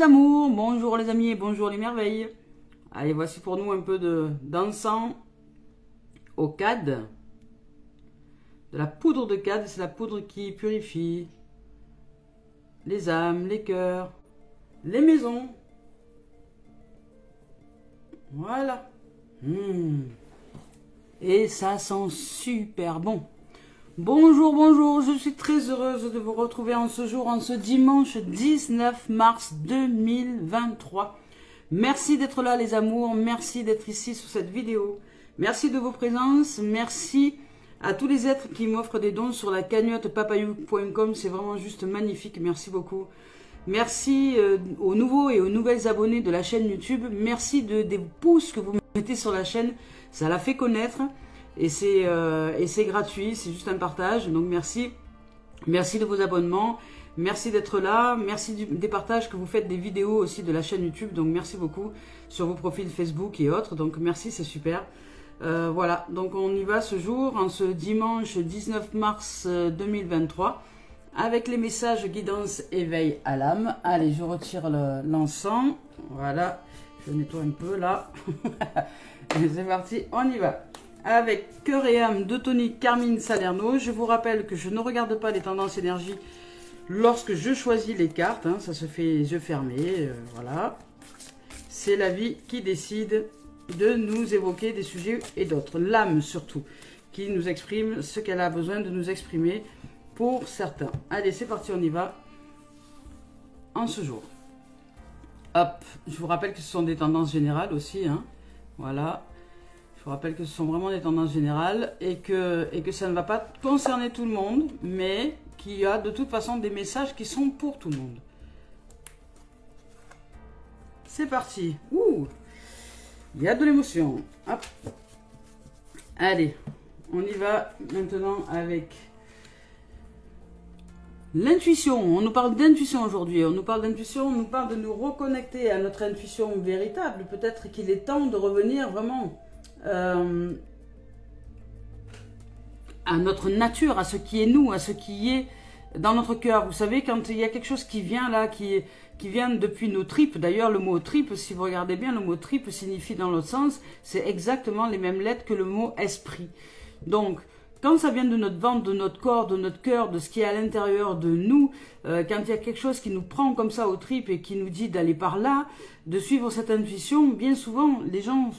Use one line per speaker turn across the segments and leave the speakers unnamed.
amours, bonjour les amis et bonjour les merveilles. Allez, voici pour nous un peu d'encens au cad. De la poudre de cad, c'est la poudre qui purifie les âmes, les cœurs, les maisons. Voilà. Et ça sent super bon. Bonjour, bonjour, je suis très heureuse de vous retrouver en ce jour, en ce dimanche 19 mars 2023. Merci d'être là les amours, merci d'être ici sur cette vidéo. Merci de vos présences, merci à tous les êtres qui m'offrent des dons sur la cagnotte papayou.com, c'est vraiment juste magnifique, merci beaucoup. Merci aux nouveaux et aux nouvelles abonnés de la chaîne YouTube, merci des pouces que vous mettez sur la chaîne, ça la fait connaître. Et c'est gratuit, c'est juste un partage, donc merci. Merci de vos abonnements, merci d'être là, merci des partages que vous faites des vidéos aussi de la chaîne YouTube, donc merci beaucoup sur vos profils Facebook et autres, donc merci, c'est super. Voilà, donc on y va ce jour, en ce dimanche 19 mars 2023, avec les messages guidance éveil à l'âme. Allez, je retire l'encens, voilà, je nettoie un peu là, c'est parti, on y va. Avec Cœur et âme de Tony Carmine Salerno. Je vous rappelle que je ne regarde pas les tendances énergie lorsque je choisis les cartes. Hein, ça se fait les yeux fermés. Voilà. C'est la vie qui décide de nous évoquer des sujets et d'autres. L'âme surtout, qui nous exprime ce qu'elle a besoin de nous exprimer pour certains. Allez, c'est parti, on y va. En ce jour. Hop, je vous rappelle que ce sont des tendances générales aussi. Hein, voilà. Je vous rappelle que ce sont vraiment des tendances générales et que ça ne va pas concerner tout le monde, mais qu'il y a de toute façon des messages qui sont pour tout le monde. C'est parti. Ouh, il y a de l'émotion. Hop. Allez, on y va maintenant avec l'intuition. On nous parle d'intuition aujourd'hui. On nous parle d'intuition, on nous parle de nous reconnecter à notre intuition véritable. Peut-être qu'il est temps de revenir vraiment à notre nature, à ce qui est nous, à ce qui est dans notre cœur. Vous savez, quand il y a quelque chose qui vient là, qui vient depuis nos tripes, d'ailleurs le mot tripe, si vous regardez bien, le mot tripe signifie dans l'autre sens, c'est exactement les mêmes lettres que le mot esprit. Donc, quand ça vient de notre ventre, de notre corps, de notre cœur, de ce qui est à l'intérieur de nous, quand il y a quelque chose qui nous prend comme ça aux tripes et qui nous dit d'aller par là, de suivre cette intuition, bien souvent, les gens,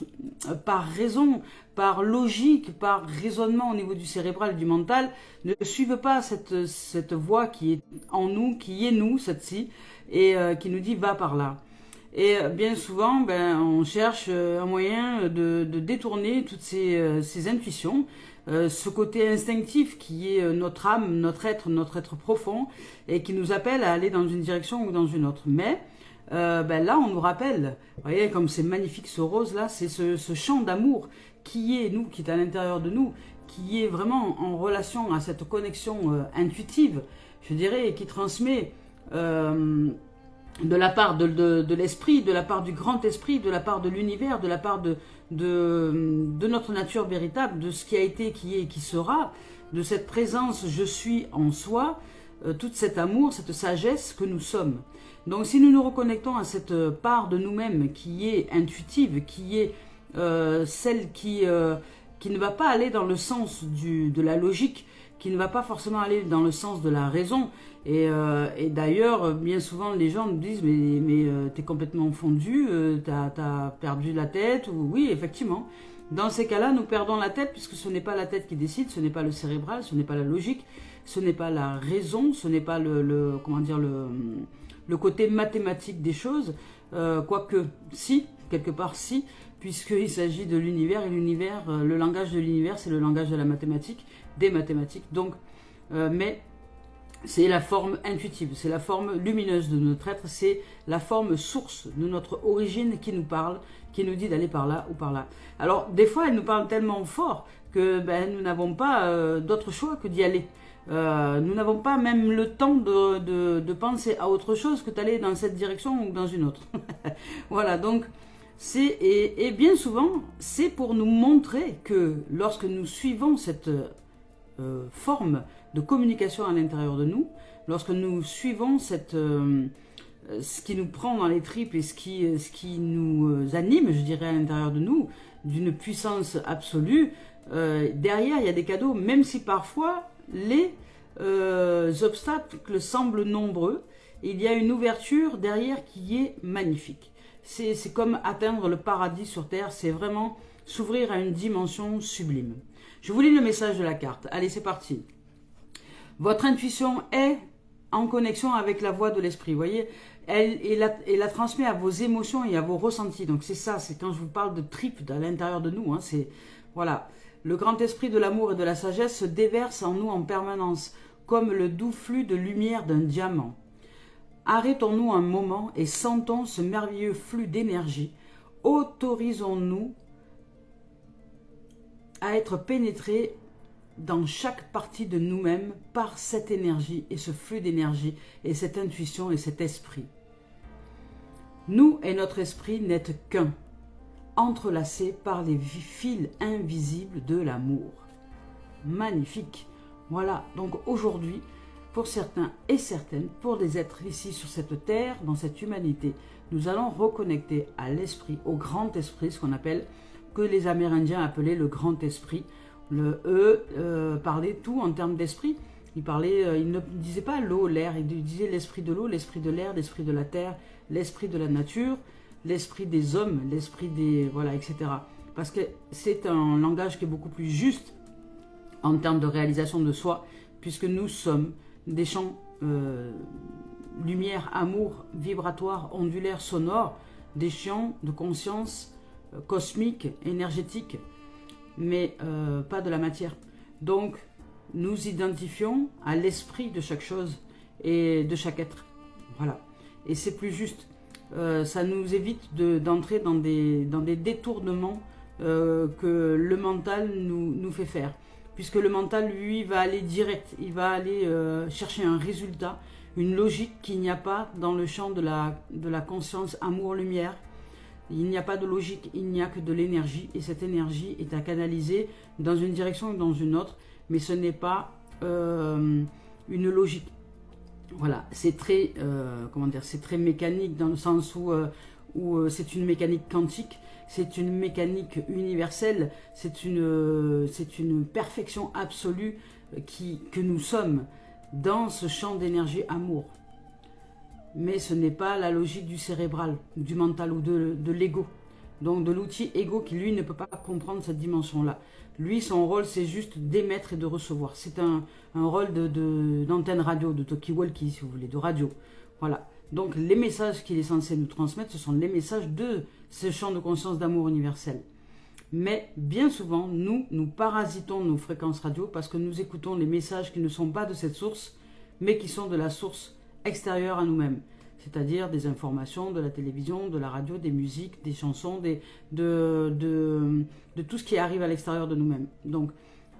par raison, par logique, par raisonnement au niveau du cérébral et du mental, ne suivent pas cette voie qui est en nous, qui est nous, cette-ci, et qui nous dit va par là. Et bien souvent, on cherche un moyen de détourner toutes ces intuitions, ce côté instinctif qui est notre âme, notre être profond, et qui nous appelle à aller dans une direction ou dans une autre. Mais là, on nous rappelle, vous voyez, comme c'est magnifique ce rose-là, c'est ce champ d'amour qui est nous, qui est à l'intérieur de nous, qui est vraiment en relation à cette connexion intuitive, je dirais, et qui transmet de la part de l'esprit, de la part du grand esprit, de la part de l'univers, de la part de notre nature véritable, de ce qui a été, qui est et qui sera, de cette présence je suis en soi, tout cet amour, cette sagesse que nous sommes. Donc si nous nous reconnectons à cette part de nous-mêmes qui est intuitive, qui est celle qui ne va pas aller dans le sens de la logique, qui ne va pas forcément aller dans le sens de la raison. Et d'ailleurs, bien souvent, les gens nous disent « mais t'es complètement fondu, t'as perdu la tête ». Oui, effectivement. Dans ces cas-là, nous perdons la tête puisque ce n'est pas la tête qui décide, ce n'est pas le cérébral, ce n'est pas la logique, ce n'est pas la raison, ce n'est pas le côté mathématique des choses. Quoique, si, quelque part si, puisqu'il s'agit de l'univers, et l'univers, le langage de l'univers, c'est le langage de la mathématique, des mathématiques. Donc, mais c'est la forme intuitive, c'est la forme lumineuse de notre être, c'est la forme source de notre origine qui nous parle, qui nous dit d'aller par là ou par là. Alors, des fois, elle nous parle tellement fort que nous n'avons pas d'autre choix que d'y aller. Nous n'avons pas même le temps de penser à autre chose que d'aller dans cette direction ou dans une autre. Voilà, donc, et bien souvent, c'est pour nous montrer que lorsque nous suivons cette forme de communication à l'intérieur de nous, lorsque nous suivons cette ce qui nous prend dans les tripes et ce qui nous anime, je dirais, à l'intérieur de nous, d'une puissance absolue, derrière, il y a des cadeaux, même si parfois, les obstacles semblent nombreux, il y a une ouverture derrière qui est magnifique. C'est comme atteindre le paradis sur Terre, c'est vraiment s'ouvrir à une dimension sublime. Je vous lis le message de la carte. Allez, c'est parti. Votre intuition est en connexion avec la voix de l'esprit. Vous voyez, elle la transmet à vos émotions et à vos ressentis. Donc c'est ça, c'est quand je vous parle de tripes à l'intérieur de nous. Hein, c'est voilà, le grand esprit de l'amour et de la sagesse se déverse en nous en permanence, comme le doux flux de lumière d'un diamant. Arrêtons-nous un moment et sentons ce merveilleux flux d'énergie. Autorisons-nous à être pénétrés dans chaque partie de nous-mêmes par cette énergie et ce flux d'énergie et cette intuition et cet esprit. Nous et notre esprit n'êtes qu'un, entrelacés par les fils invisibles de l'amour. Magnifique. Voilà, donc aujourd'hui, pour certains et certaines, pour des êtres ici sur cette terre, dans cette humanité, nous allons reconnecter à l'esprit, au grand esprit, ce qu'on appelle, que les Amérindiens appelaient le grand esprit. Eux parlaient tout en termes d'esprit. Ils ne disaient pas l'eau, l'air, ils disaient l'esprit de l'eau, l'esprit de l'air, l'esprit de la terre, l'esprit de la nature, l'esprit des hommes, l'esprit des... voilà, etc. Parce que c'est un langage qui est beaucoup plus juste en termes de réalisation de soi, puisque nous sommes des champs lumière, amour, vibratoire, ondulaire, sonore, des champs de conscience cosmique, énergétique, mais pas de la matière. Donc, nous identifions à l'esprit de chaque chose et de chaque être. Voilà. Et c'est plus juste. Ça nous évite d'entrer dans des détournements que le mental nous fait faire. Puisque le mental, lui, va aller direct. Il va aller chercher un résultat, une logique qu'il n'y a pas dans le champ de la conscience amour-lumière. Il n'y a pas de logique, il n'y a que de l'énergie. Et cette énergie est à canaliser dans une direction ou dans une autre. Mais ce n'est pas une logique. Voilà, c'est très, c'est très mécanique dans le sens où c'est une mécanique quantique, c'est une mécanique universelle, c'est une perfection absolue que nous sommes dans ce champ d'énergie amour. Mais ce n'est pas la logique du cérébral, du mental ou de l'ego. Donc de l'outil ego qui lui ne peut pas comprendre cette dimension-là. Lui, son rôle, c'est juste d'émettre et de recevoir. C'est un rôle d'antenne radio, de talkie-walkie, si vous voulez, de radio. Voilà. Donc les messages qu'il est censé nous transmettre, ce sont les messages de ce champ de conscience d'amour universel. Mais bien souvent, nous parasitons nos fréquences radio parce que nous écoutons les messages qui ne sont pas de cette source, mais qui sont de la source extérieure à nous-mêmes. C'est-à-dire des informations, de la télévision, de la radio, des musiques, des chansons, de tout ce qui arrive à l'extérieur de nous-mêmes. Donc,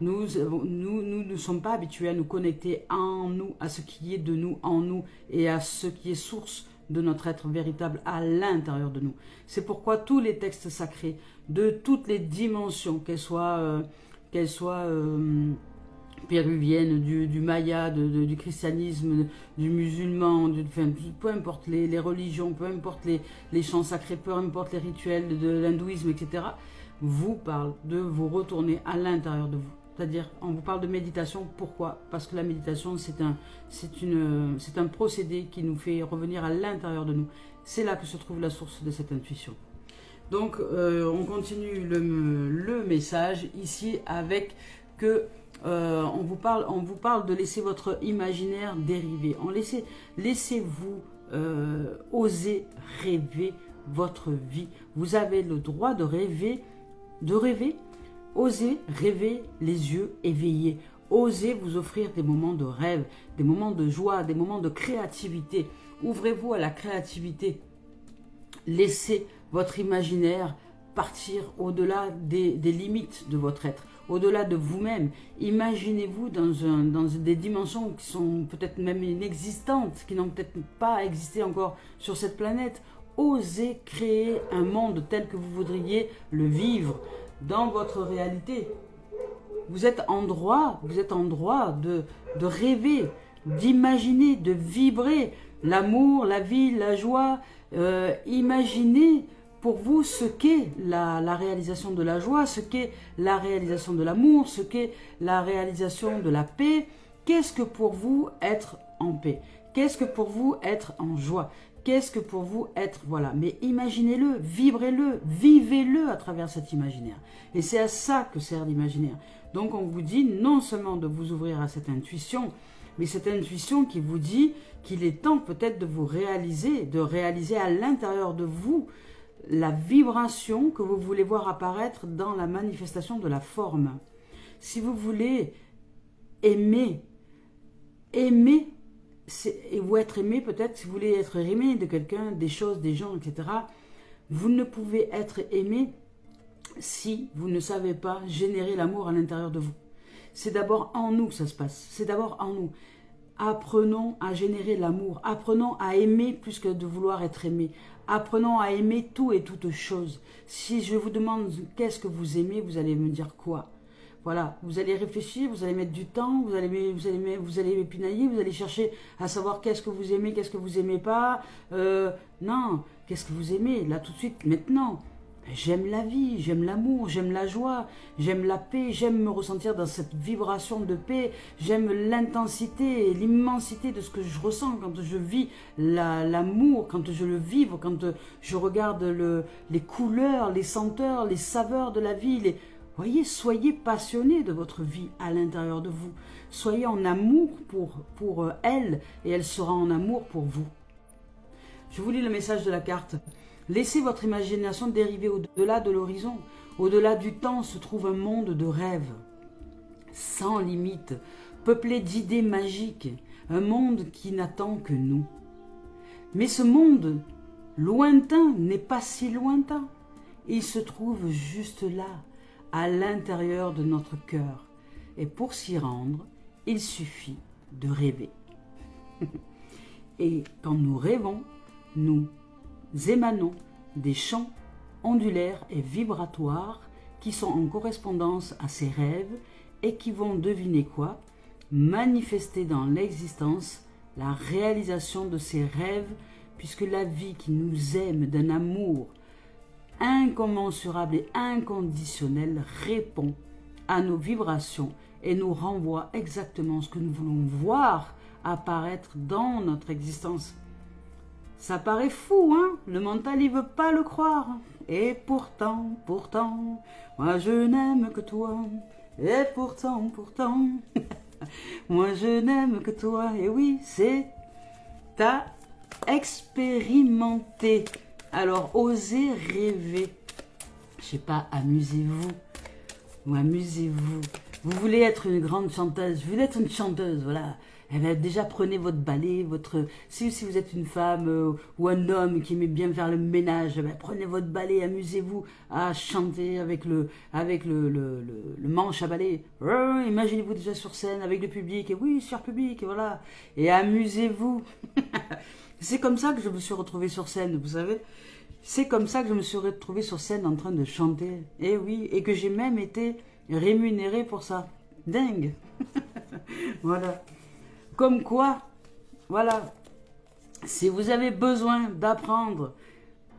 nous ne sommes pas habitués à nous connecter en nous, à ce qui est de nous, en nous, et à ce qui est source de notre être véritable à l'intérieur de nous. C'est pourquoi tous les textes sacrés, de toutes les dimensions, qu'elles soient péruvienne, du maya, du christianisme, du musulman, peu importe les religions, peu importe les chants sacrés, peu importe les rituels de l'hindouisme, etc., vous parle de vous retourner à l'intérieur de vous. C'est-à-dire, on vous parle de méditation. Pourquoi? Parce que la méditation, c'est un procédé qui nous fait revenir à l'intérieur de nous. C'est là que se trouve la source de cette intuition. Donc, on continue le message ici avec que on vous parle de laisser votre imaginaire dériver. Laissez-vous oser rêver votre vie. Vous avez le droit de rêver. Osez rêver les yeux éveillés. Osez vous offrir des moments de rêve, des moments de joie, des moments de créativité. Ouvrez-vous à la créativité. Laissez votre imaginaire partir au-delà des limites de votre être, au-delà de vous-même. Imaginez-vous dans des dimensions qui sont peut-être même inexistantes, qui n'ont peut-être pas existé encore sur cette planète. Osez créer un monde tel que vous voudriez le vivre dans votre réalité. Vous êtes en droit de rêver, d'imaginer, de vibrer. l'amour, la vie, la joie. Imaginez pour vous ce qu'est la réalisation de la joie, ce qu'est la réalisation de l'amour, ce qu'est la réalisation de la paix. Qu'est-ce que pour vous être en paix? Qu'est-ce que pour vous être en joie? Qu'est-ce que pour vous être, voilà. Mais imaginez-le, vibrez-le, vivez-le à travers cet imaginaire. Et c'est à ça que sert l'imaginaire. Donc on vous dit non seulement de vous ouvrir à cette intuition, mais cette intuition qui vous dit qu'il est temps peut-être de vous réaliser, de réaliser à l'intérieur de vous la vibration que vous voulez voir apparaître dans la manifestation de la forme. Si vous voulez aimer et vous être aimé peut-être, si vous voulez être aimé de quelqu'un, des choses, des gens, etc., vous ne pouvez être aimé si vous ne savez pas générer l'amour à l'intérieur de vous. C'est d'abord en nous que ça se passe, c'est d'abord en nous. Apprenons à générer l'amour, apprenons à aimer plus que de vouloir être aimé, apprenons à aimer tout et toutes choses. Si je vous demande qu'est-ce que vous aimez, vous allez me dire quoi? Voilà, vous allez réfléchir, vous allez mettre du temps, vous allez épinailler, vous allez chercher à savoir qu'est-ce que vous aimez, qu'est-ce que vous aimez pas. Non, qu'est-ce que vous aimez là tout de suite, maintenant? J'aime la vie, j'aime l'amour, j'aime la joie, j'aime la paix, j'aime me ressentir dans cette vibration de paix, j'aime l'intensité et l'immensité de ce que je ressens quand je vis l'amour, quand je le vibre, quand je regarde les couleurs, les senteurs, les saveurs de la vie. Voyez, soyez passionnés de votre vie à l'intérieur de vous. Soyez en amour pour elle et elle sera en amour pour vous. Je vous lis le message de la carte. Laissez votre imagination dériver au-delà de l'horizon. Au-delà du temps se trouve un monde de rêves, sans limite, peuplé d'idées magiques, un monde qui n'attend que nous. Mais ce monde lointain n'est pas si lointain. Il se trouve juste là, à l'intérieur de notre cœur. Et pour s'y rendre, il suffit de rêver. Et quand nous rêvons, nous émanons des champs ondulaires et vibratoires qui sont en correspondance à ces rêves et qui vont, deviner quoi, manifester dans l'existence la réalisation de ces rêves, puisque la vie qui nous aime d'un amour incommensurable et inconditionnel répond à nos vibrations et nous renvoie exactement ce que nous voulons voir apparaître dans notre existence. Ça paraît fou, hein? Le mental, il veut pas le croire. Et pourtant, moi je n'aime que toi. Et pourtant, moi je n'aime que toi. Et oui, c'est à expérimenter. Alors, osez rêver. Je sais pas, amusez-vous. Ou amusez-vous. Vous voulez être une grande chanteuse. Vous voulez être une chanteuse, voilà. Eh bien, déjà, prenez votre balai, si vous êtes une femme ou un homme qui aimait bien faire le ménage, eh bien, prenez votre balai, amusez-vous à chanter avec le manche à balai. Imaginez-vous déjà sur scène avec le public, et oui, cher public, et voilà. Et amusez-vous. C'est comme ça que je me suis retrouvée sur scène, vous savez. C'est comme ça que je me suis retrouvée sur scène en train de chanter. Et oui, et que j'ai même été rémunérée pour ça. Dingue. Voilà. Comme quoi, voilà, si vous avez besoin d'apprendre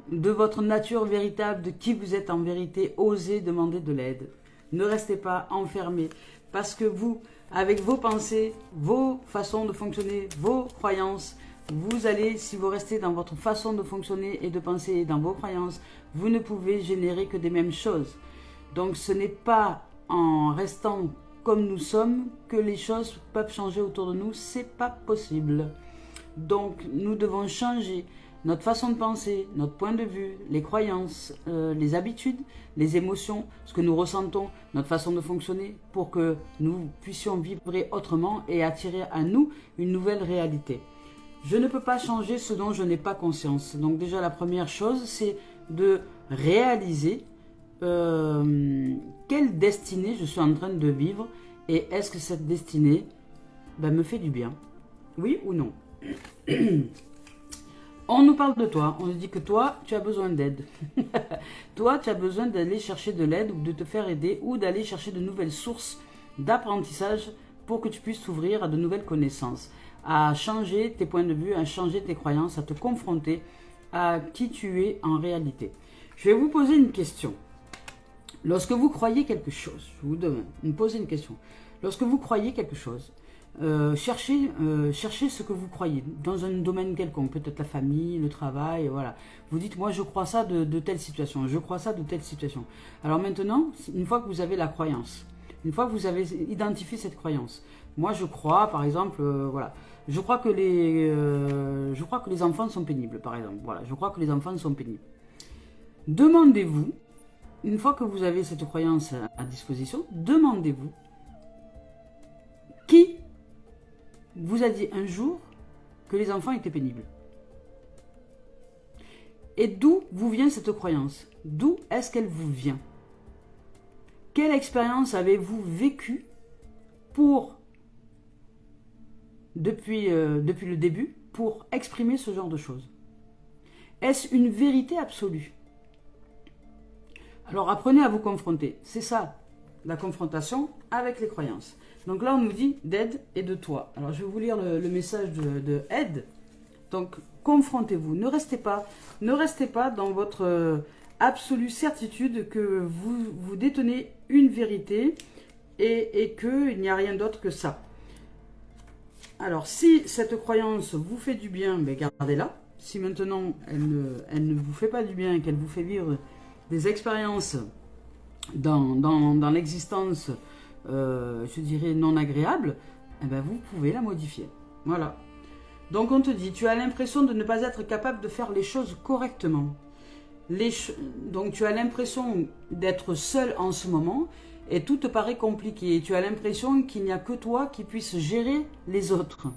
de votre nature véritable, de qui vous êtes en vérité, osez demander de l'aide. Ne restez pas enfermés, parce que vous, avec vos pensées, vos façons de fonctionner, vos croyances, vous allez, si vous restez dans votre façon de fonctionner et de penser et dans vos croyances, vous ne pouvez générer que des mêmes choses. Donc ce n'est pas en restant comme nous sommes, que les choses peuvent changer autour de nous, c'est pas possible. Donc, nous devons changer notre façon de penser, notre point de vue, les croyances, les habitudes, les émotions, ce que nous ressentons, notre façon de fonctionner, pour que nous puissions vibrer autrement et attirer à nous une nouvelle réalité. Je ne peux pas changer ce dont je n'ai pas conscience. Donc déjà, la première chose, c'est de réaliser quelle destinée je suis en train de vivre et est-ce que cette destinée me fait du bien, oui ou non. On nous parle de toi, on nous dit que toi tu as besoin d'aide. Toi tu as besoin d'aller chercher de l'aide ou de te faire aider ou d'aller chercher de nouvelles sources d'apprentissage pour que tu puisses t'ouvrir à de nouvelles connaissances. à changer tes points de vue, à changer tes croyances, à te confronter à qui tu es en réalité. Je vais vous poser une question. Lorsque vous croyez quelque chose, je vous demande de me poser une question. Lorsque vous croyez quelque chose, cherchez ce que vous croyez dans un domaine quelconque, peut-être la famille, le travail, voilà. Vous dites, moi je crois ça de telle situation, je crois ça de telle situation. Alors maintenant, une fois que vous avez la croyance, une fois que vous avez identifié cette croyance, moi je crois, par exemple, voilà, je crois que les enfants sont pénibles, par exemple, voilà, je crois que les enfants sont pénibles. Demandez-vous, une fois que vous avez cette croyance à disposition, demandez-vous qui vous a dit un jour que les enfants étaient pénibles. Et d'où vous vient cette croyance? D'où est-ce qu'elle vous vient? Quelle expérience avez-vous vécue depuis le début pour exprimer ce genre de choses? Est-ce une vérité absolue? Alors apprenez à vous confronter. C'est ça, la confrontation avec les croyances. Donc là, on nous dit d'aide et de toi. Alors je vais vous lire le message de aide. Donc confrontez-vous. Ne restez pas dans votre absolue certitude que vous détenez une vérité et qu'il n'y a rien d'autre que ça. Alors si cette croyance vous fait du bien, ben, gardez-la. Si maintenant elle ne vous fait pas du bien et qu'elle vous fait vivre des expériences dans l'existence, je dirais non agréable, eh ben vous pouvez la modifier. Voilà. Donc on te dit, tu as l'impression de ne pas être capable de faire les choses correctement. Donc tu as l'impression d'être seul en ce moment et tout te paraît compliqué. Tu as l'impression qu'il n'y a que toi qui puisse gérer les autres.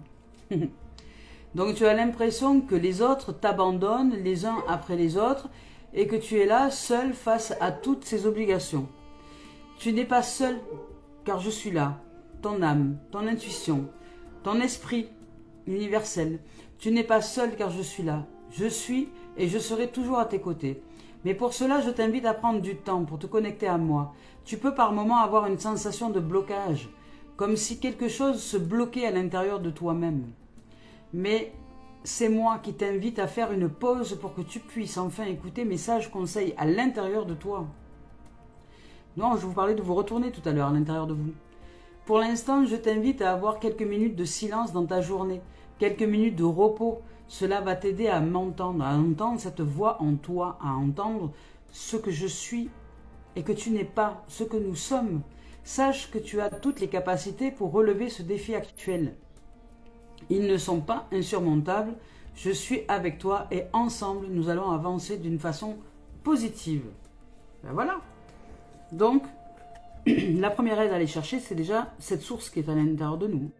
Donc tu as l'impression que les autres t'abandonnent les uns après les autres et que tu es là seul face à toutes ces obligations. Tu n'es pas seul car je suis là, ton âme, ton intuition, ton esprit universel. Tu n'es pas seul car je suis là. Je suis et je serai toujours à tes côtés. Mais pour cela, je t'invite à prendre du temps pour te connecter à moi. Tu peux par moments avoir une sensation de blocage, comme si quelque chose se bloquait à l'intérieur de toi-même. Mais c'est moi qui t'invite à faire une pause pour que tu puisses enfin écouter mes sages conseils à l'intérieur de toi. Non, je vous parlais de vous retourner tout à l'heure à l'intérieur de vous. Pour l'instant, je t'invite à avoir quelques minutes de silence dans ta journée, quelques minutes de repos. Cela va t'aider à m'entendre, à entendre cette voix en toi, à entendre ce que je suis et que tu n'es pas, ce que nous sommes. Sache que tu as toutes les capacités pour relever ce défi actuel. Ils ne sont pas insurmontables. Je suis avec toi et ensemble, nous allons avancer d'une façon positive. Ben voilà. Donc, la première aide à aller chercher, c'est déjà cette source qui est à l'intérieur de nous.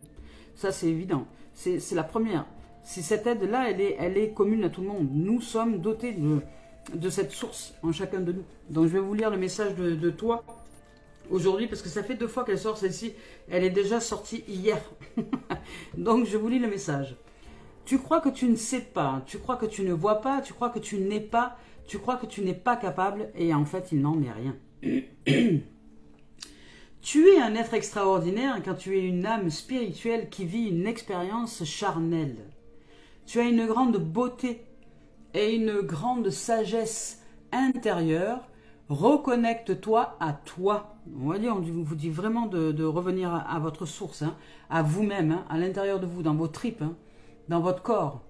Ça, c'est évident. C'est la première. Si cette aide-là, elle est commune à tout le monde. Nous sommes dotés de cette source en chacun de nous. Donc, je vais vous lire le message de toi aujourd'hui, parce que ça fait 2 fois qu'elle sort, celle-ci. Elle est déjà sortie hier. Donc, je vous lis le message. Tu crois que tu ne sais pas, tu crois que tu ne vois pas, tu crois que tu n'es pas, tu crois que tu n'es pas capable, et en fait, il n'en est rien. Tu es un être extraordinaire quand tu es une âme spirituelle qui vit une expérience charnelle. Tu as une grande beauté et une grande sagesse intérieure. Reconnecte-toi à toi. On va dire, on vous dit vraiment de revenir à votre source, hein, à vous-même, hein, à l'intérieur de vous, dans vos tripes, hein, dans votre corps.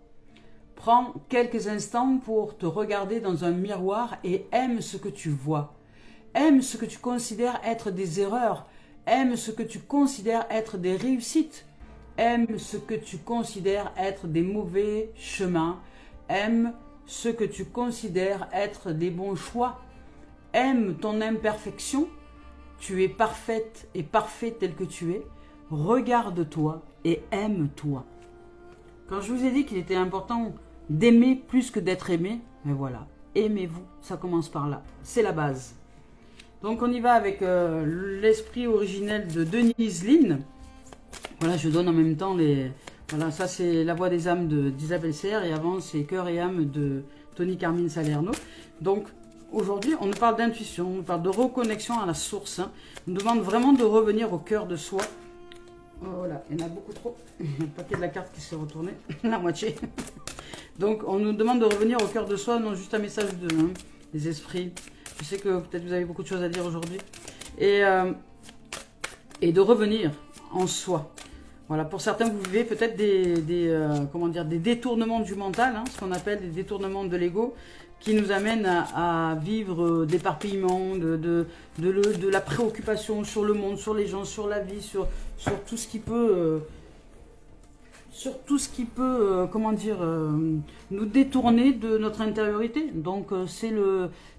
Prends quelques instants pour te regarder dans un miroir et aime ce que tu vois. Aime ce que tu considères être des erreurs. Aime ce que tu considères être des réussites. Aime ce que tu considères être des mauvais chemins. Aime ce que tu considères être des bons choix. Aime ton imperfection. Tu es parfaite et parfait tel que tu es. Regarde-toi et aime-toi. Quand je vous ai dit qu'il était important d'aimer plus que d'être aimé, mais voilà, aimez-vous, ça commence par là. C'est la base. Donc on y va avec l'esprit originel de Denise Lynn. Voilà, je donne en même temps les... Voilà, ça c'est la voix des âmes d'Isabelle Serre et avant c'est Cœur et âme de Tony Carmine Salerno. Donc aujourd'hui on nous parle d'intuition, on nous parle de reconnexion à la source. Hein. On nous demande vraiment de revenir au cœur de soi Voilà, il y en a beaucoup trop. Le paquet de la carte qui s'est retourné, la moitié. Donc, on nous demande de revenir au cœur de soi, non juste un message des esprits. Je sais que peut-être vous avez beaucoup de choses à dire aujourd'hui. Et de revenir en soi. Voilà, pour certains, vous vivez peut-être des détournements du mental, hein, ce qu'on appelle des détournements de l'ego, qui nous amènent à vivre d'éparpillement, de la préoccupation sur le monde, sur les gens, sur la vie, sur tout ce qui peut... comment dire, nous détourner de notre intériorité. Donc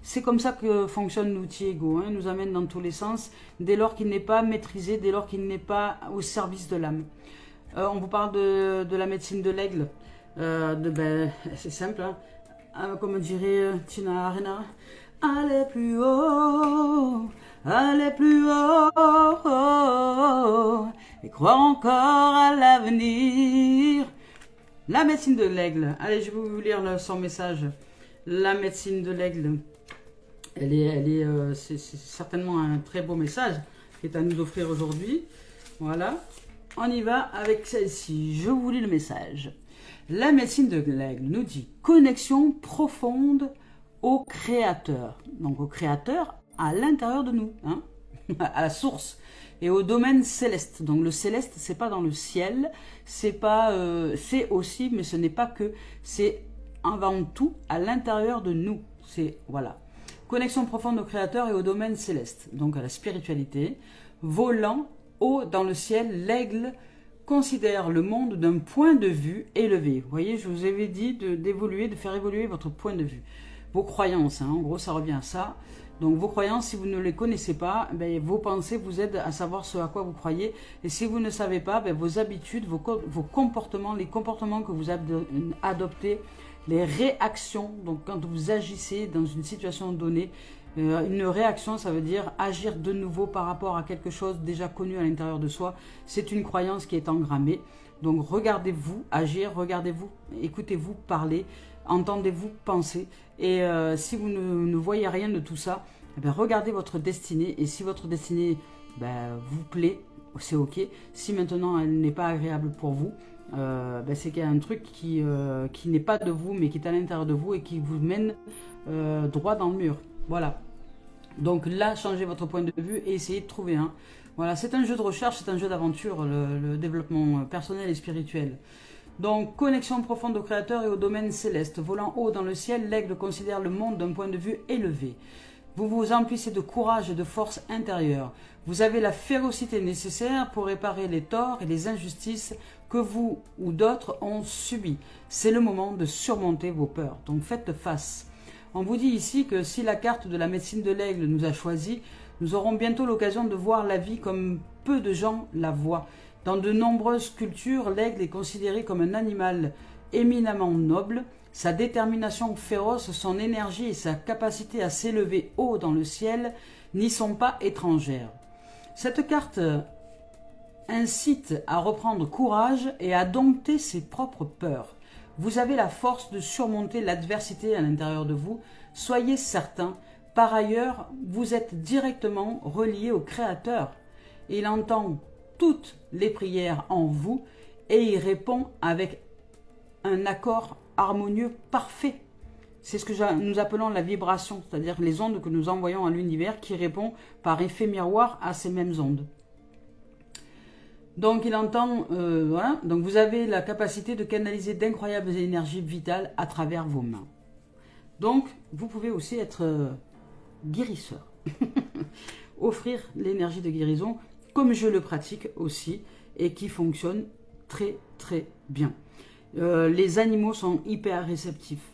c'est comme ça que fonctionne l'outil ego, hein. Il nous amène dans tous les sens, dès lors qu'il n'est pas maîtrisé, dès lors qu'il n'est pas au service de l'âme. On vous parle de la médecine de l'aigle. C'est simple, hein. Comme dirait Tina Arena, allez plus haut, allez plus haut, et croire encore à l'avenir. La médecine de l'aigle. Allez, je vais vous lire son message. La médecine de l'aigle. C'est certainement un très beau message qui est à nous offrir aujourd'hui. Voilà. On y va avec celle-ci. Je vous lis le message. La médecine de l'aigle nous dit connexion profonde au créateur. Donc au créateur à l'intérieur de nous, hein, à la source. Et au domaine céleste. Donc le céleste, c'est pas dans le ciel, c'est pas, c'est aussi, mais ce n'est pas que, c'est avant tout à l'intérieur de nous. C'est voilà. Connexion profonde au Créateur et au domaine céleste, donc à la spiritualité. Volant haut dans le ciel, l'aigle considère le monde d'un point de vue élevé. Vous voyez, je vous avais dit d'évoluer, de faire évoluer votre point de vue. Vos croyances, hein, en gros, ça revient à ça. Donc vos croyances, si vous ne les connaissez pas, ben, vos pensées vous aident à savoir ce à quoi vous croyez. Et si vous ne savez pas, ben, vos habitudes, vos comportements, les comportements que vous adoptez, les réactions, donc quand vous agissez dans une situation donnée, une réaction, ça veut dire agir de nouveau par rapport à quelque chose déjà connu à l'intérieur de soi. C'est une croyance qui est engrammée. Donc regardez-vous agir, regardez-vous, écoutez-vous parler, entendez-vous penser. Et si vous ne voyez rien de tout ça, eh bien, regardez votre destinée. Et si votre destinée vous plaît, c'est ok. Si maintenant elle n'est pas agréable pour vous, c'est qu'il y a un truc qui n'est pas de vous, mais qui est à l'intérieur de vous et qui vous mène droit dans le mur. Voilà. Donc là, changez votre point de vue et essayez de trouver un. Voilà, c'est un jeu de recherche, c'est un jeu d'aventure, le développement personnel et spirituel. Donc, connexion profonde au Créateur et au domaine céleste. Volant haut dans le ciel, l'aigle considère le monde d'un point de vue élevé. Vous vous emplissez de courage et de force intérieure. Vous avez la férocité nécessaire pour réparer les torts et les injustices que vous ou d'autres ont subis. C'est le moment de surmonter vos peurs. Donc, faites face. On vous dit ici que si la carte de la médecine de l'aigle nous a choisis, nous aurons bientôt l'occasion de voir la vie comme peu de gens la voient. Dans de nombreuses cultures, l'aigle est considéré comme un animal éminemment noble. Sa détermination féroce, son énergie et sa capacité à s'élever haut dans le ciel n'y sont pas étrangères. Cette carte incite à reprendre courage et à dompter ses propres peurs. Vous avez la force de surmonter l'adversité à l'intérieur de vous, soyez certain. Par ailleurs, vous êtes directement relié au Créateur. Il entend toutes les prières en vous et il répond avec un accord harmonieux parfait. C'est ce que nous appelons la vibration, c'est-à-dire les ondes que nous envoyons à l'univers qui répond par effet miroir à ces mêmes ondes. Donc il entend, voilà. Donc vous avez la capacité de canaliser d'incroyables énergies vitales à travers vos mains. Donc vous pouvez aussi être guérisseur, offrir l'énergie de guérison comme je le pratique aussi et qui fonctionne très très bien. Les animaux sont hyper réceptifs.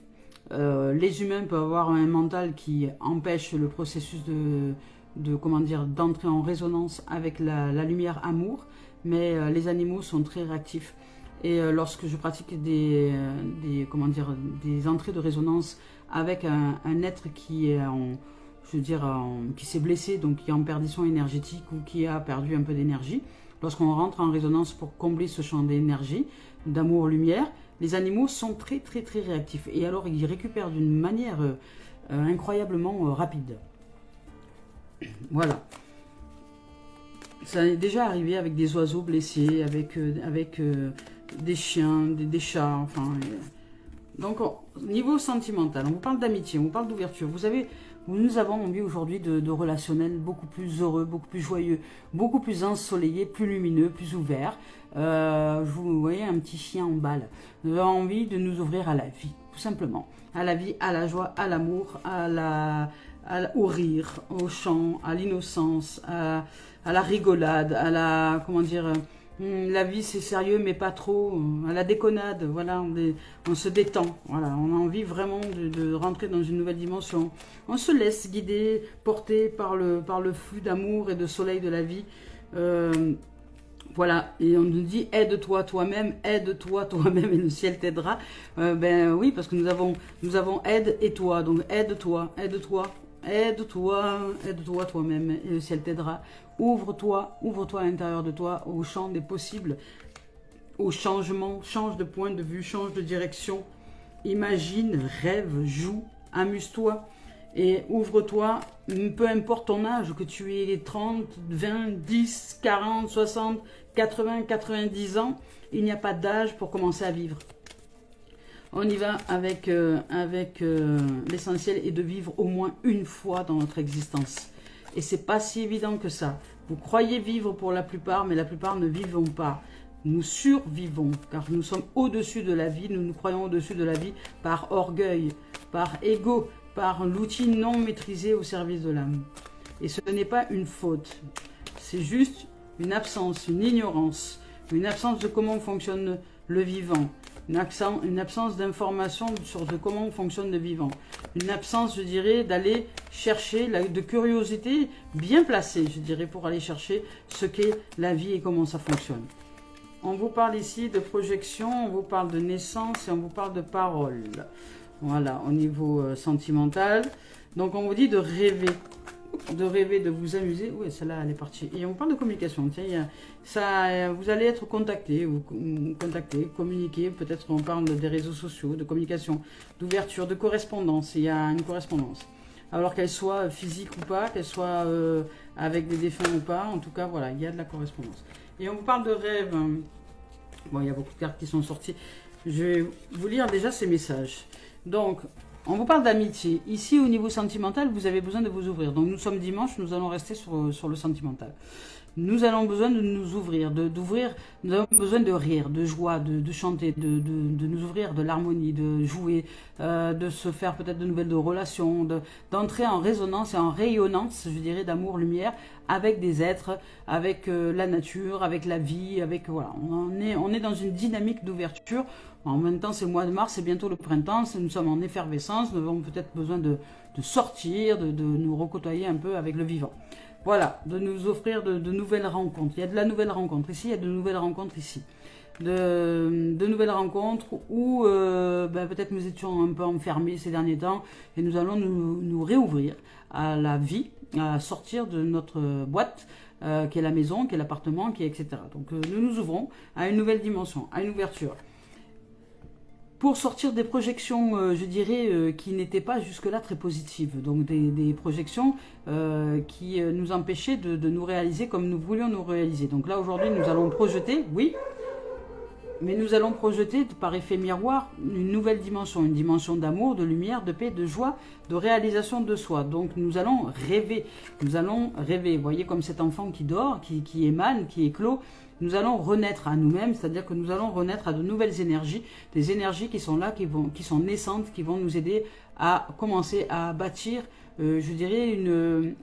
Les humains peuvent avoir un mental qui empêche le processus d'entrer en résonance avec la lumière amour, mais les animaux sont très réactifs. Et lorsque je pratique des entrées de résonance avec un être qui est qui s'est blessé, donc qui est en perdition énergétique ou qui a perdu un peu d'énergie, lorsqu'on rentre en résonance pour combler ce champ d'énergie, d'amour-lumière, les animaux sont très très très réactifs. Et alors ils récupèrent d'une manière incroyablement rapide. Voilà. Ça est déjà arrivé avec des oiseaux blessés, avec des chiens, des chats, enfin... Donc, niveau sentimental, on vous parle d'amitié, on vous parle d'ouverture. Vous savez, nous avons envie aujourd'hui de relationnels beaucoup plus heureux, beaucoup plus joyeux, beaucoup plus ensoleillés, plus lumineux, plus ouverts. Vous voyez un petit chien en balle. Nous avons envie de nous ouvrir à la vie, tout simplement. À la vie, à la joie, à l'amour, au rire, au chant, à l'innocence, à la rigolade, à la... Comment dire... La vie c'est sérieux mais pas trop, à la déconnade, voilà, on se détend, voilà, on a envie vraiment de rentrer dans une nouvelle dimension. On se laisse guider, porter par le flux d'amour et de soleil de la vie. Voilà, et on nous dit aide-toi toi-même et le ciel t'aidera. Ben oui, parce que nous avons aide et toi, donc aide-toi toi-même et le ciel t'aidera. Ouvre-toi à l'intérieur de toi, au champ des possibles, au changement, change de point de vue, change de direction, imagine, rêve, joue, amuse-toi et ouvre-toi, peu importe ton âge, que tu aies 30, 20, 10, 40, 60, 80, 90 ans, il n'y a pas d'âge pour commencer à vivre. On y va avec l'essentiel est de vivre au moins une fois dans notre existence. Et c'est pas si évident que ça. Vous croyez vivre pour la plupart, mais la plupart ne vivons pas. Nous survivons, car nous sommes au-dessus de la vie, nous nous croyons au-dessus de la vie par orgueil, par ego, par l'outil non maîtrisé au service de l'âme. Et ce n'est pas une faute, c'est juste une absence, une ignorance, une absence de comment fonctionne le vivant. Une absence d'information sur de comment fonctionne le vivant. Une absence, je dirais, d'aller chercher, de curiosité bien placée, je dirais, pour aller chercher ce qu'est la vie et comment ça fonctionne. On vous parle ici de projection, on vous parle de naissance et on vous parle de parole. Voilà, au niveau sentimental. Donc, on vous dit de rêver, de vous amuser. Oui, celle-là, elle est partie. Et on parle de communication. Tiens, vous allez être contacté, communiquer. Peut-être on parle des réseaux sociaux, de communication, d'ouverture, de correspondance. Il y a une correspondance. Alors qu'elle soit physique ou pas, qu'elle soit avec des défunts ou pas. En tout cas, voilà, il y a de la correspondance. Et on vous parle de rêve. Bon, il y a beaucoup de cartes qui sont sorties. Je vais vous lire déjà ces messages. Donc, on vous parle d'amitié. Ici, au niveau sentimental, vous avez besoin de vous ouvrir. Donc, nous sommes dimanche, nous allons rester sur le sentimental. Nous avons besoin de nous ouvrir, nous avons besoin de rire, de joie, de chanter, de nous ouvrir, de l'harmonie, de jouer, de se faire peut-être de nouvelles relations, d'entrer en résonance et en rayonnance, je dirais, d'amour, lumière, avec des êtres, avec la nature, avec la vie, avec voilà, on est dans une dynamique d'ouverture. En même temps, c'est le mois de mars, c'est bientôt le printemps, nous sommes en effervescence, nous avons peut-être besoin de sortir, de nous recôtoyer un peu avec le vivant. Voilà, de nous offrir de nouvelles rencontres. Il y a de la nouvelle rencontre ici, il y a de nouvelles rencontres ici. De nouvelles rencontres où peut-être nous étions un peu enfermés ces derniers temps et nous allons nous réouvrir à la vie, à sortir de notre boîte qui est la maison, qui est l'appartement, qui est etc. Donc nous nous ouvrons à une nouvelle dimension, à une ouverture. Pour sortir des projections, je dirais, qui n'étaient pas jusque-là très positives. Donc des projections qui nous empêchaient de nous réaliser comme nous voulions nous réaliser. Donc là, aujourd'hui, nous allons projeter, oui, mais nous allons projeter par effet miroir une nouvelle dimension. Une dimension d'amour, de lumière, de paix, de joie, de réalisation de soi. Donc nous allons rêver. Nous allons rêver. Vous voyez comme cet enfant qui dort, qui émane, qui éclot. Nous allons renaître à nous-mêmes, c'est-à-dire que nous allons renaître à de nouvelles énergies, des énergies qui sont là, qui sont naissantes, qui vont nous aider à commencer à bâtir, je dirais,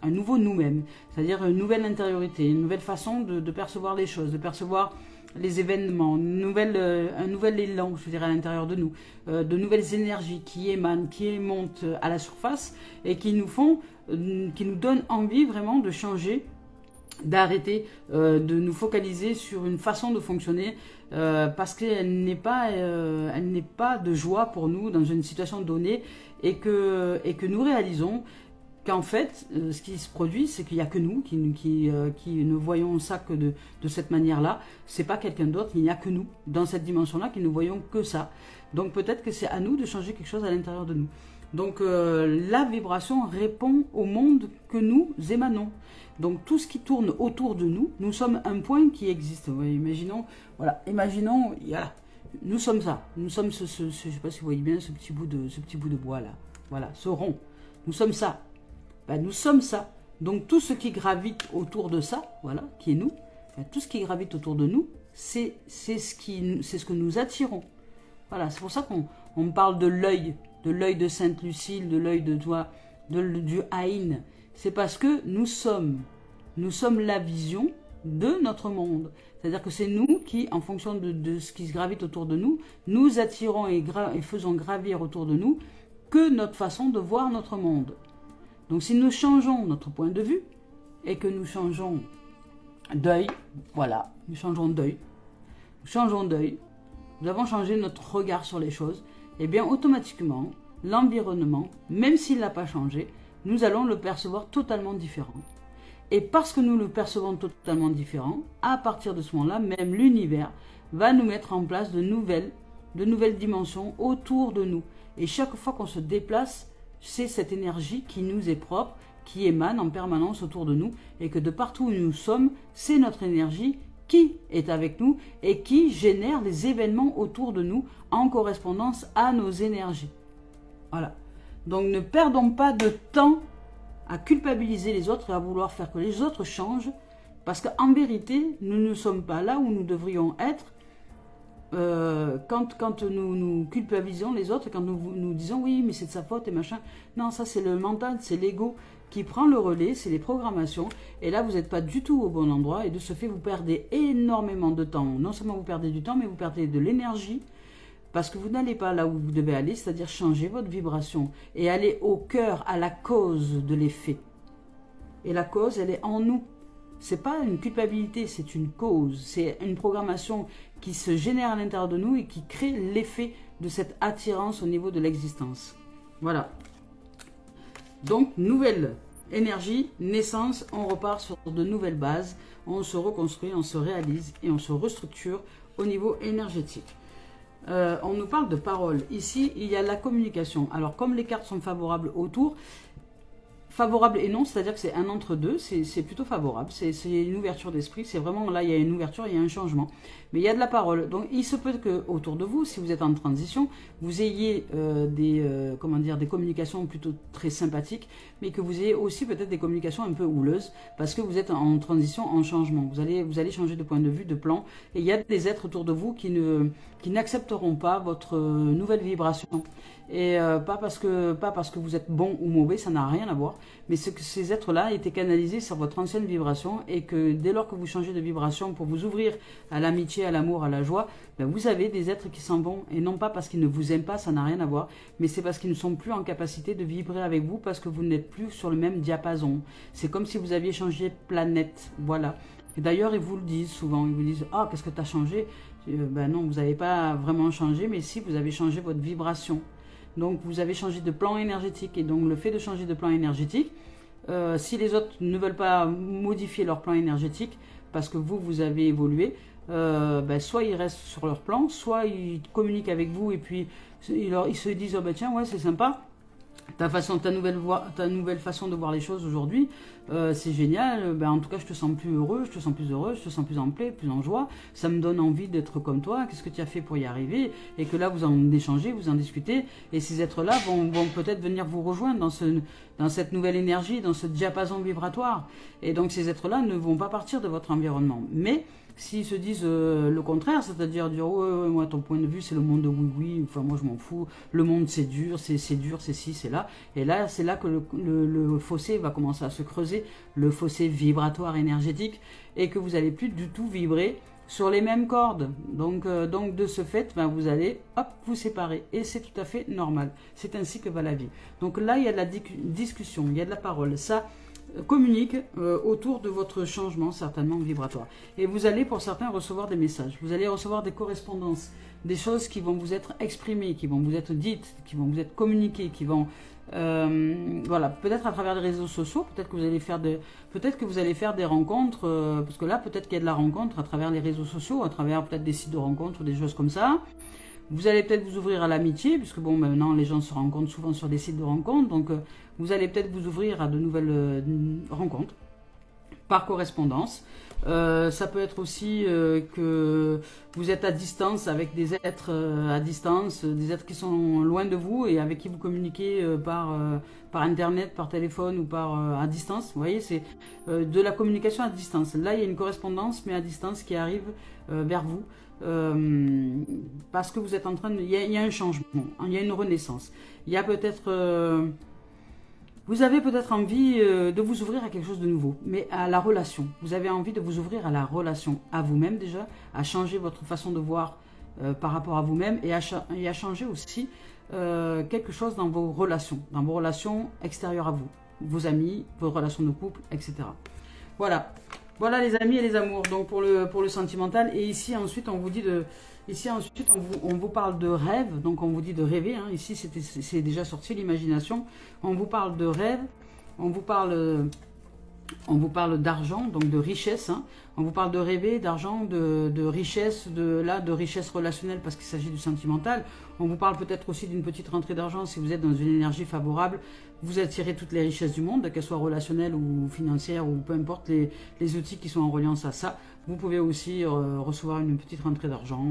un nouveau nous-mêmes, c'est-à-dire une nouvelle intériorité, une nouvelle façon de percevoir les choses, de percevoir les événements, un nouvel élan, je dirais, à l'intérieur de nous, de nouvelles énergies qui émanent, qui montent à la surface et qui nous donnent envie vraiment de changer, d'arrêter de nous focaliser sur une façon de fonctionner parce qu'elle n'est pas de joie pour nous dans une situation donnée et que nous réalisons qu'en fait, ce qui se produit, c'est qu'il n'y a que nous qui ne voyons ça que de cette manière-là. C'est pas quelqu'un d'autre, il n'y a que nous, dans cette dimension-là, qui ne voyons que ça. Donc peut-être que c'est à nous de changer quelque chose à l'intérieur de nous. Donc la vibration répond au monde que nous émanons. Donc tout ce qui tourne autour de nous, nous sommes un point qui existe. Ouais, imaginons, voilà, imaginons, voilà, nous sommes ça. Nous sommes je ne sais pas si vous voyez bien ce petit bout de bois là. Voilà, ce rond. Nous sommes ça. Ben, nous sommes ça. Donc tout ce qui gravite autour de ça, voilà, qui est nous, ben, tout ce qui gravite autour de nous, c'est ce que nous attirons. Voilà, c'est pour ça qu'on parle de l'œil de Sainte-Lucille, de l'œil de toi, du Aïn. C'est parce que nous sommes la vision de notre monde. C'est-à-dire que c'est nous qui, en fonction de ce qui se gravite autour de nous, nous attirons et faisons gravir autour de nous que notre façon de voir notre monde. Donc si nous changeons notre point de vue et que nous changeons d'œil, voilà, nous changeons d'œil, nous avons changé notre regard sur les choses, et bien automatiquement, l'environnement, même s'il n'a pas changé, nous allons le percevoir totalement différent. Et parce que nous le percevons totalement différent, à partir de ce moment-là, même l'univers va nous mettre en place de nouvelles dimensions autour de nous. Et chaque fois qu'on se déplace, c'est cette énergie qui nous est propre, qui émane en permanence autour de nous, et que de partout où nous sommes, c'est notre énergie qui est avec nous et qui génère des événements autour de nous en correspondance à nos énergies. Voilà. Donc ne perdons pas de temps à culpabiliser les autres et à vouloir faire que les autres changent, parce qu'en vérité, nous ne sommes pas là où nous devrions être quand nous culpabilisons les autres, quand nous disons oui, mais c'est de sa faute et machin. Non, ça c'est le mental, c'est l'ego qui prend le relais, c'est les programmations. Et là, vous n'êtes pas du tout au bon endroit et de ce fait, vous perdez énormément de temps. Non seulement vous perdez du temps, mais vous perdez de l'énergie parce que vous n'allez pas là où vous devez aller, c'est-à-dire changer votre vibration et aller au cœur, à la cause de l'effet. Et la cause, elle est en nous. C'est pas une culpabilité, c'est une cause. C'est une programmation qui se génère à l'intérieur de nous et qui crée l'effet de cette attirance au niveau de l'existence. Voilà. Donc, nouvelle énergie, naissance, on repart sur de nouvelles bases, on se reconstruit, on se réalise et on se restructure au niveau énergétique. On nous parle de parole. Ici, il y a la communication. Alors, comme les cartes sont favorables autour, favorable et non, c'est-à-dire que c'est un entre-deux, c'est plutôt favorable, c'est une ouverture d'esprit, c'est vraiment, là, il y a une ouverture, il y a un changement. Mais il y a de la parole, donc il se peut que autour de vous, si vous êtes en transition, vous ayez des communications plutôt très sympathiques, mais que vous ayez aussi peut-être des communications un peu houleuses, parce que vous êtes en transition, en changement. Vous allez changer de point de vue, de plan, et il y a des êtres autour de vous qui n'accepteront pas votre nouvelle vibration. Et pas parce que vous êtes bon ou mauvais, ça n'a rien à voir, mais c'est que ces êtres-là étaient canalisés sur votre ancienne vibration et que dès lors que vous changez de vibration pour vous ouvrir à l'amitié, à l'amour, à la joie, ben vous avez des êtres qui s'en vont, et non pas parce qu'ils ne vous aiment pas, ça n'a rien à voir, mais c'est parce qu'ils ne sont plus en capacité de vibrer avec vous parce que vous n'êtes plus sur le même diapason. C'est comme si vous aviez changé de planète, voilà. Et d'ailleurs, ils vous le disent souvent, ils vous disent « Ah, qu'est-ce que tu as changé ?» Ben non, vous n'avez pas vraiment changé, mais si, vous avez changé votre vibration. Donc, vous avez changé de plan énergétique. Et donc, le fait de changer de plan énergétique, si les autres ne veulent pas modifier leur plan énergétique, parce que vous avez évolué, ben, soit ils restent sur leur plan, soit ils communiquent avec vous et puis ils se disent « Oh ben tiens, ouais, c'est sympa. Ta nouvelle façon de voir les choses aujourd'hui, c'est génial, ben, en tout cas je te sens plus heureux, je te sens plus heureuse, je te sens plus en paix, plus en joie, ça me donne envie d'être comme toi, qu'est-ce que tu as fait pour y arriver ?» Et que là vous en échangez, vous en discutez, et ces êtres-là vont peut-être venir vous rejoindre dans cette nouvelle énergie, dans ce diapason vibratoire. Et donc ces êtres-là ne vont pas partir de votre environnement. Mais s'ils se disent le contraire, c'est-à-dire dire ouais, moi ton point de vue c'est le monde de oui, enfin moi je m'en fous, le monde c'est dur, c'est ci, c'est là, et là c'est là que le fossé va commencer à se creuser, le fossé vibratoire énergétique, et que vous n'allez plus du tout vibrer sur les mêmes cordes. Donc de ce fait, ben, vous allez hop vous séparer, et c'est tout à fait normal. C'est ainsi que va la vie. Donc là il y a de la discussion, il y a de la parole, ça communique autour de votre changement certainement vibratoire. Et vous allez pour certains recevoir des messages, vous allez recevoir des correspondances, des choses qui vont vous être exprimées, qui vont vous être dites, qui vont vous être communiquées, qui vont voilà, peut-être à travers les réseaux sociaux, peut-être que vous allez faire des rencontres, parce que là peut-être qu'il y a de la rencontre à travers les réseaux sociaux, à travers peut-être des sites de rencontres, des choses comme ça. Vous allez peut-être vous ouvrir à l'amitié, puisque bon, maintenant les gens se rencontrent souvent sur des sites de rencontres, donc vous allez peut-être vous ouvrir à de nouvelles rencontres par correspondance. Ça peut être aussi que vous êtes à distance avec des êtres à distance, des êtres qui sont loin de vous et avec qui vous communiquez par internet, par téléphone ou à distance. Vous voyez, c'est de la communication à distance. Là, il y a une correspondance, mais à distance qui arrive vers vous. Parce que vous êtes en train de... Il y a un changement, il y a une renaissance. Il y a peut-être... vous avez peut-être envie de vous ouvrir à quelque chose de nouveau, mais à la relation. Vous avez envie de vous ouvrir à la relation, à vous-même déjà, à changer votre façon de voir par rapport à vous-même et à changer aussi quelque chose dans vos relations extérieures à vous, vos amis, vos relations de couple, etc. Voilà. Voilà les amis et les amours, donc pour le sentimental. Et ici ensuite on vous dit de... Ici ensuite on vous parle de rêve, donc on vous dit de rêver. Hein. Ici c'est déjà sorti l'imagination. On vous parle de rêve, on vous parle d'argent, donc de richesse. Hein. On vous parle de rêver, d'argent, de richesse, de richesse relationnelle parce qu'il s'agit du sentimental. On vous parle peut-être aussi d'une petite rentrée d'argent si vous êtes dans une énergie favorable. Vous attirez toutes les richesses du monde, qu'elles soient relationnelles ou financières ou peu importe les outils qui sont en reliance à ça. Vous pouvez aussi recevoir une petite rentrée d'argent,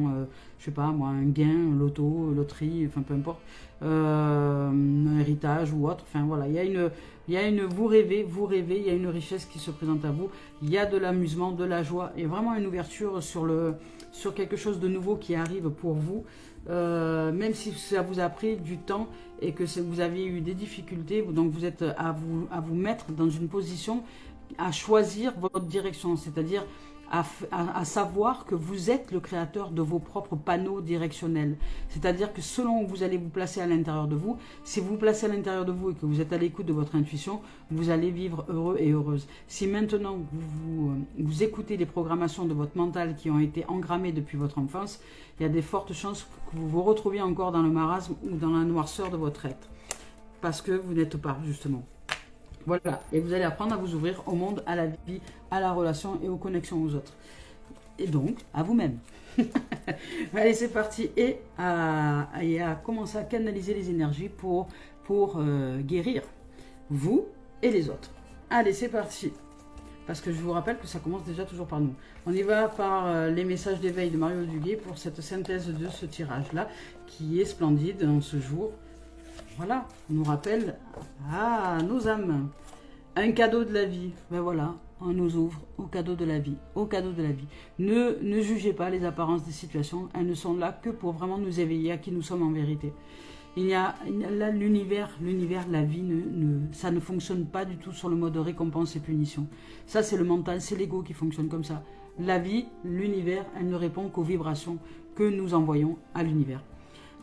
je sais pas moi, un gain, loto, loterie, enfin peu importe, un héritage ou autre. Enfin voilà, vous rêvez, il y a une richesse qui se présente à vous. Il y a de l'amusement, de la joie et vraiment une ouverture sur quelque chose de nouveau qui arrive pour vous. Même si ça vous a pris du temps et que vous avez eu des difficultés, donc vous êtes à vous mettre dans une position à choisir votre direction, c'est-à-dire à savoir que vous êtes le créateur de vos propres panneaux directionnels. C'est-à-dire que selon où vous allez vous placer à l'intérieur de vous, si vous vous placez à l'intérieur de vous et que vous êtes à l'écoute de votre intuition, vous allez vivre heureux et heureuse. Si maintenant vous écoutez les programmations de votre mental qui ont été engrammées depuis votre enfance, il y a des fortes chances que vous vous retrouviez encore dans le marasme ou dans la noirceur de votre être. Parce que vous n'êtes pas, justement. Voilà, et vous allez apprendre à vous ouvrir au monde, à la vie, à la relation et aux connexions aux autres. Et donc, à vous-même. Allez, c'est parti. Et à commencer à canaliser les énergies pour guérir vous et les autres. Allez, c'est parti. Parce que je vous rappelle que ça commence déjà toujours par nous. On y va par les messages d'éveil de Mario Duguay pour cette synthèse de ce tirage-là, qui est splendide en ce jour. Voilà, on nous rappelle nos âmes. Un cadeau de la vie. Ben voilà, on nous ouvre au cadeau de la vie. Au cadeau de la vie. Ne jugez pas les apparences des situations. Elles ne sont là que pour vraiment nous éveiller à qui nous sommes en vérité. L'univers, la vie, ça ne fonctionne pas du tout sur le mode récompense et punition. Ça, c'est le mental, c'est l'ego qui fonctionne comme ça. La vie, l'univers, elle ne répond qu'aux vibrations que nous envoyons à l'univers.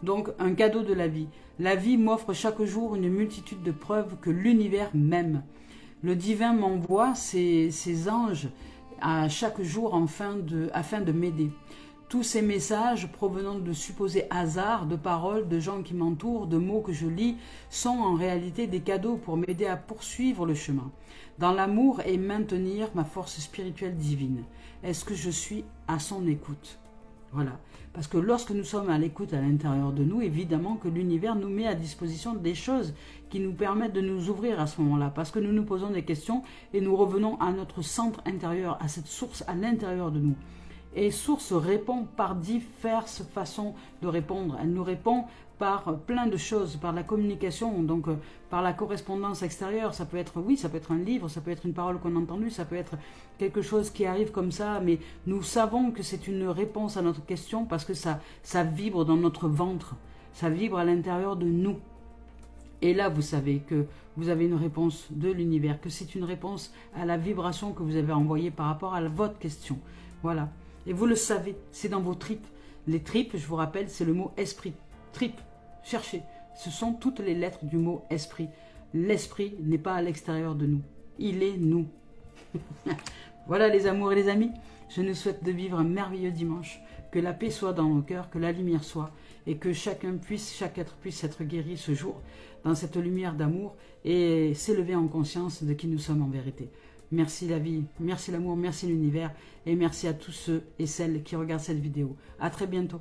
Donc, un cadeau de la vie. La vie m'offre chaque jour une multitude de preuves que l'univers m'aime. Le divin m'envoie ses anges à chaque jour afin de m'aider. Tous ces messages provenant de supposés hasards, de paroles, de gens qui m'entourent, de mots que je lis, sont en réalité des cadeaux pour m'aider à poursuivre le chemin, dans l'amour et maintenir ma force spirituelle divine. Est-ce que je suis à son écoute ? Voilà, parce que lorsque nous sommes à l'écoute à l'intérieur de nous, évidemment que l'univers nous met à disposition des choses qui nous permettent de nous ouvrir à ce moment-là, parce que nous nous posons des questions et nous revenons à notre centre intérieur, à cette source à l'intérieur de nous. Et source répond par diverses façons de répondre. Elle nous répond par plein de choses, par la communication, donc par la correspondance extérieure. Ça peut être, oui, ça peut être un livre, ça peut être une parole qu'on a entendue, ça peut être quelque chose qui arrive comme ça, mais nous savons que c'est une réponse à notre question parce que ça vibre dans notre ventre, ça vibre à l'intérieur de nous. Et là, vous savez que vous avez une réponse de l'univers, que c'est une réponse à la vibration que vous avez envoyée par rapport à votre question. Voilà. Et vous le savez, c'est dans vos tripes. Les tripes, je vous rappelle, c'est le mot esprit. Tripes, cherchez. Ce sont toutes les lettres du mot esprit. L'esprit n'est pas à l'extérieur de nous. Il est nous. Voilà les amours et les amis. Je nous souhaite de vivre un merveilleux dimanche. Que la paix soit dans nos cœurs, que la lumière soit. Et que chaque être puisse être guéri ce jour dans cette lumière d'amour et s'élever en conscience de qui nous sommes en vérité. Merci la vie, merci l'amour, merci l'univers et merci à tous ceux et celles qui regardent cette vidéo. À très bientôt.